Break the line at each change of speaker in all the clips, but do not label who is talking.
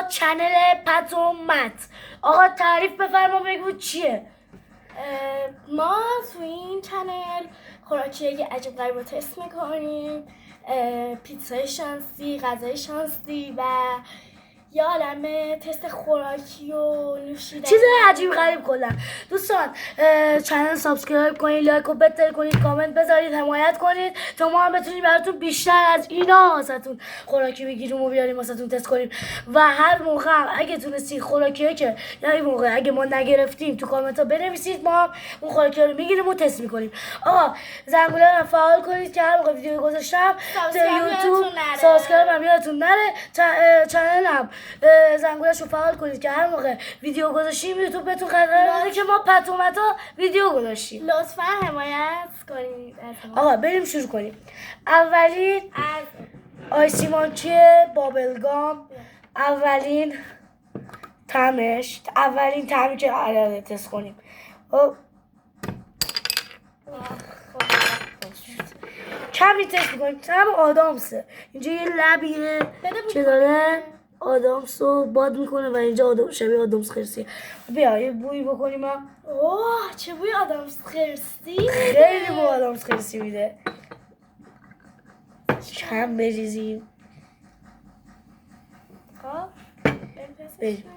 چنل پتومت. آقا تعریف بفرما بگو چیه؟
ما تو این چنل خوراکی عجیب غریب رو تست میکنیم، پیتزای شانسی، غذای شانسی و یه عالمه تست خوراکی و نوشیدنی،
چیز عجیب غریب کلا. دوستان چنل سابسکرایب کنید، لایک و بتل کنید، کامنت بذارید، حمایت کنید تا ما هم بتونیم براتون بیشتر از اینا واسهتون خوراکی بگیریم و بیاریم واسهتون تست کنیم. و هر موقع اگه تونستید خوراکیه که یعنی موقع اگه ما نگرفتیم تو کامنت ها بنویسید، ما هم اون خوراکی رو میگیریم و تست میکنیم. آقا زنگوله رو فعال کنید که هر موقع ویدیو گذاشتم تو یوتیوب سابسکرایب هم یادتون نره. چنلم زنگوله‌شو فعال کنید که هر موقع ویدیو گذاشتیم یوتیوب بهتون خبر بده که ما پتومتا ویدیو گذاشتیم.
لطفا حمایت کنید.
آقا بریم شروع کنیم. اولین آیسی مانکی بابلگام، اولین طعمی که قراره تست کنیم. کمی تست میکنیم. طعم آدامسه. اینجا یه لبیه چه داره آدامس رو باد میکنه و اینجا آدم شبیه آدامس خرسیه. بیا یه بوی بکنیم هم.
اوه چه بوی آدامس خرسی.
خیلی بوی آدامس خرسی میده. کم بریزیم.
خب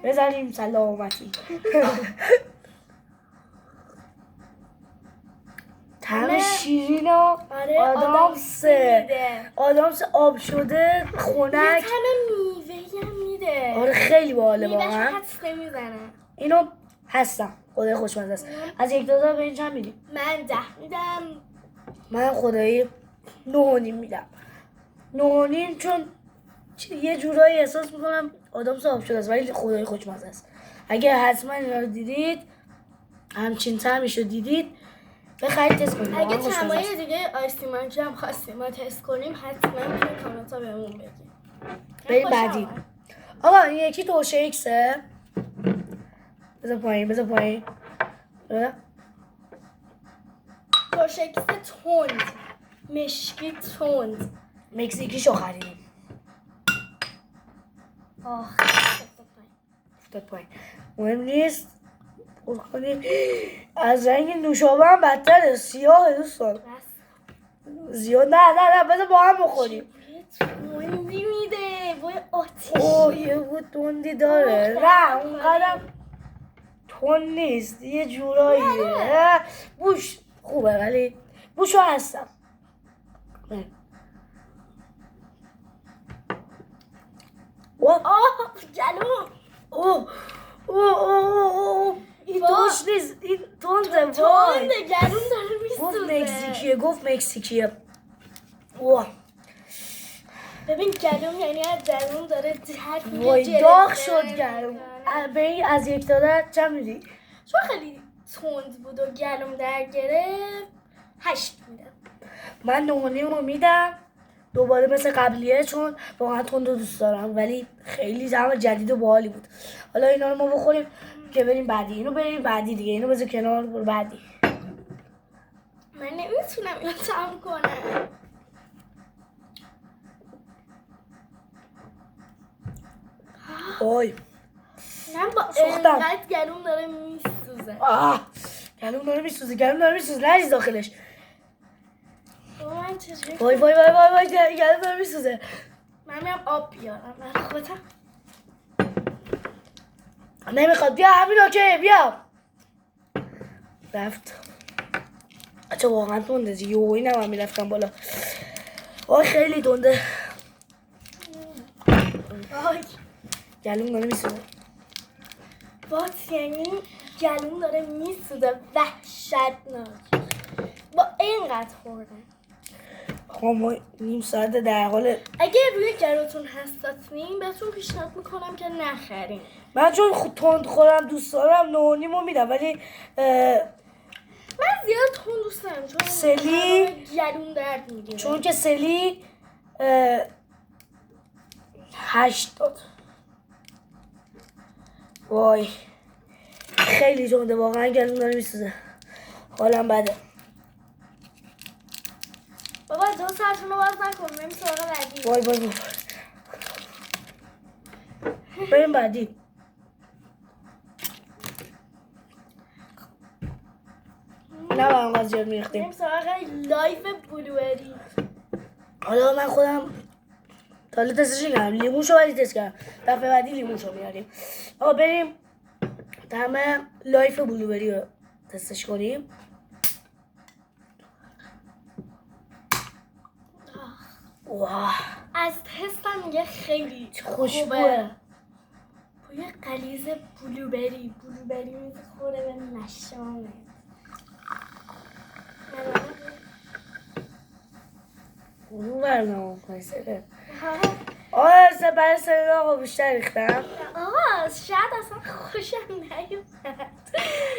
بزنیم سلامتی. طعم شیرین و آدامس آب شده خنک.
یه طعم میوه‌ای هم میده.
آره خیلی باحاله واقعا.
میوه‌ش حدس نمیزنه.
اینو هستم. خدای خوشمزه است. از 1 تا 10 به این چند میدی؟
من 10 میدم.
من خدایی 9.5 میدم. 9.5 چون یه جورایی احساس میکنم آدامس آب شده است ولی خدای خوشمزه است. اگه حتما اینا رو دیدید همچین طعمش رو دیدید بخرید تست کنید.
اگه طعمای دیگه آیسی مانکی هم خواستیم ما تست کنیم حتما توی کامنت ها بهمون بگید.
بریم بعدی. آقا این یکی توشه ایکسه. بذار پایین.
توشه ایکس تند مشکی تند
مکزیکیشو خریدیم. افتاد پایین. مهم نیست. از رنگ نوشابه هم بدتره. سیاه دوستان. زیاد نه بذار با هم بخوریم.
تندی میده بوی آتیش.
یه بوی تندی داره. نه اونقدر تند نیست. یه جوراییه. بوش خوبه ولی بوشو هستم.
جلو.
این توش نیست. این تنده.
گلوم داره میسوزه.
گفت مکزیکیه.
ببین گلوم یعنی از درون داره درد میگه.
وای داغ شد گلوم. ببین از 1 تا 10 چند میدی؟
چون خیلی تند بود و گلوم در گرفت 8 میدم.
من 9.5 رو میدم. دوباره مثل قبلیه چون واقعا تند رو دوست دارم ولی خیلی طعم جدید و باحالی بود. حالا اینا رو ما بخوریم که بریم بعدی. اینو بریم بعدی دیگه. اینو بذار کنار برو بعدی.
من نمیتونم اینو طعم کنم.
وای
من با
سوختم.
اینقدر گلوم داره میسوزه.
گلوم داره میسوزه. نریز داخلش.
من چجوری
وای گلوم داره میسوزه.
من میام آب بیارم. من خودم
نمیخواد. بیا همین اوکی بیا. رفت. اچه واقعا تنده. یوهی نمیم میرفتم بالا. خیلی تنده. گلوم داره میسوزه.
یعنی گلوم داره میسوزه. وحشتناک. با اینقدر خوردم.
ما نیم ساعت در حال.
اگه روی گلوتون حساسین بهتون پیشنهاد میکنم که نخرین.
من چون تند خورم دوست دارم 9.5 رو میدم ولی
من زیاد تند دوست دارم چون
سلی
گلوم درد میگیره.
چون که سلی 8 داد. وای خیلی تنده واقعا. گلوم داره میسوزه. حالم بده.
بابا 2 ساعتون رو باز نکن. بریم سراغ بعدی.
وای بریم بعدی. نه با انقدر زیاد میریختیم.
بریم سراغ لایف بلوبری.
حالا من خودم تا حالا تستش نکردم، لیموشو ولی تست کردم. دفعه بعدی لیموشو میاریم. آقا بریم طعم لایف بلوبری رو تستش کنیم. واه
از تستم میگه خیلی
خوشبوه.
بوی غلیظ بلوبری میخوره به مشامه.
اون برنامه کنی سره. برای سره آقا بیشتر ریختم.
آقا شاید اصلا خوشم نیومد.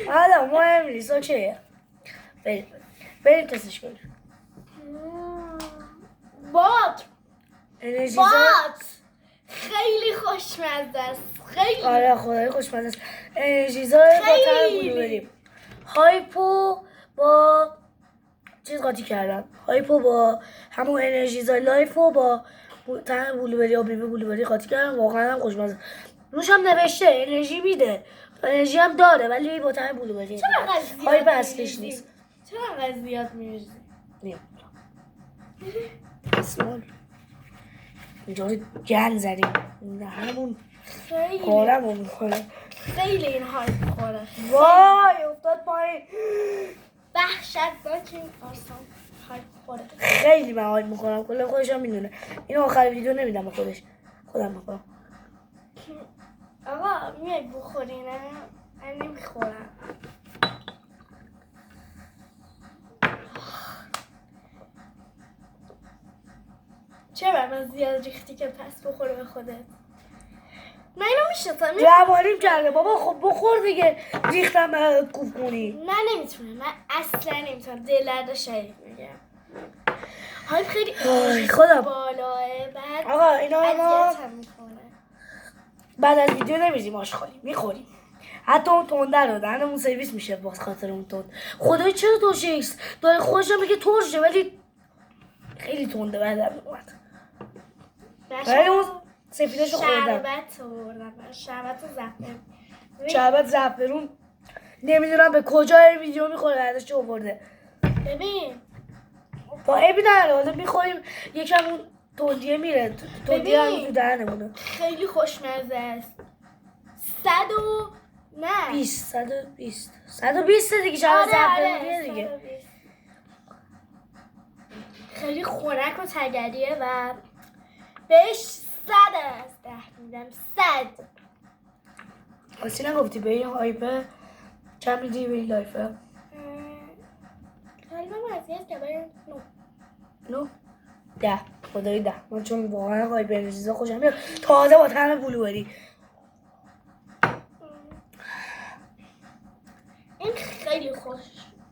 حالا مهم نیست، اوکیه. بریم تستش کنیم.
باد
انرژیزا
خیلی خوشمزه است. خیلی
آره خدای خوشمزه است. انرژیزا با طعم بلوبری. هایپو با چیز قاطی کردم. هایپو با همون انرژیزا لایفو با طعم بلوبری و بیبی بلوبری قاطی کردم. واقعا هم خوشمزه. روش هم نوشته انرژی میده، انرژی هم داره ولی با طعم بلوبری.
چرا انقدر زیاد
هایپ اصلیش نیست.
چرا انقدر زیاد میریزی؟
اسمون اینجوری گند زدیم همون
خیلی
کارمون میکنه.
خیلی این هایپ خوره.
وای افتاد پایین.
وحشتناک این آسان هایپ خوره.
خیلی من حال میکنم، کلا خودشم میدونه. این آخر ویدیو نمیدم به خودم میکنم.
آقا میای بخوری نه؟ من نمیخورم. چرا من زیاد ریختی که پس بخوره به خودت؟ من اینو میشناسم.
جوانیم کرده بابا، خب بخور دیگه. ریختم برات کوف کنی.
من نمیتونم، من اصلا نمیتونم. دل درد شریک میگم. هایپ خیلی
خودم
بالاه. بعد
آقا اینا ما
اذیتم میکنه.
بعد از ویدیو نمیزیم آشغالی میخوریم. حتی اون تنده رو دهنمون سرویس میشه باز خاطر اون تند. خدای چرا ترش ایکس داره خودشم میگه ترشه ولی خیلی تنده. بعد اومد ولی اون سفیدشو خوردم.
شربت آوردم. شربت زعفرون.
شربت زعفرون نمیدونم به کجا این ویدیو میخوره. بعدش چه آورده
ببین
با عیبی نداره. حالا میخوریم یکم اون تندیه میره. تندیه هم تو دهنمونه.
خیلی خوشمزه است.
120 دیگه. شربت زعفرونیه
120.
دیگه.
خیلی خنک و تگریه و بهش 100 از 10 میدم. 100.
اصلا نگفتی به این هایپه چند میدی به این لایفه؟
قلبم اذیت که برای
9 10 خدایی 10. من چون واقعا هایپ انرژیزا خوشم میاد تازه با طعم بلوبری.
این خیلی خوش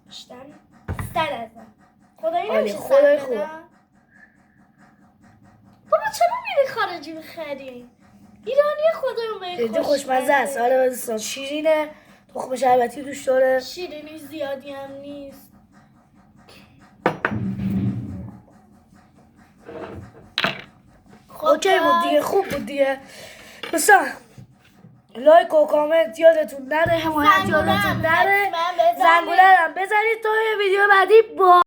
بیشتر 100 از 10. خدایی
آره،
نمیشه
خدای
100
خوب.
بدم. بابا چرا میری خارجی بخری؟ ایرانی خودمون به
خیلی خوشمزه است. آره دوستان شیرینه، تخم شربتی توش داره.
شیرینی زیادی هم نیست.
اوکی بود دیگه، خوب بود دیگه. دوستان لایک و کامنت یادتون نره، حمایت یادتون نره، زنگوله هم بزنید تا ویدیو بعدی با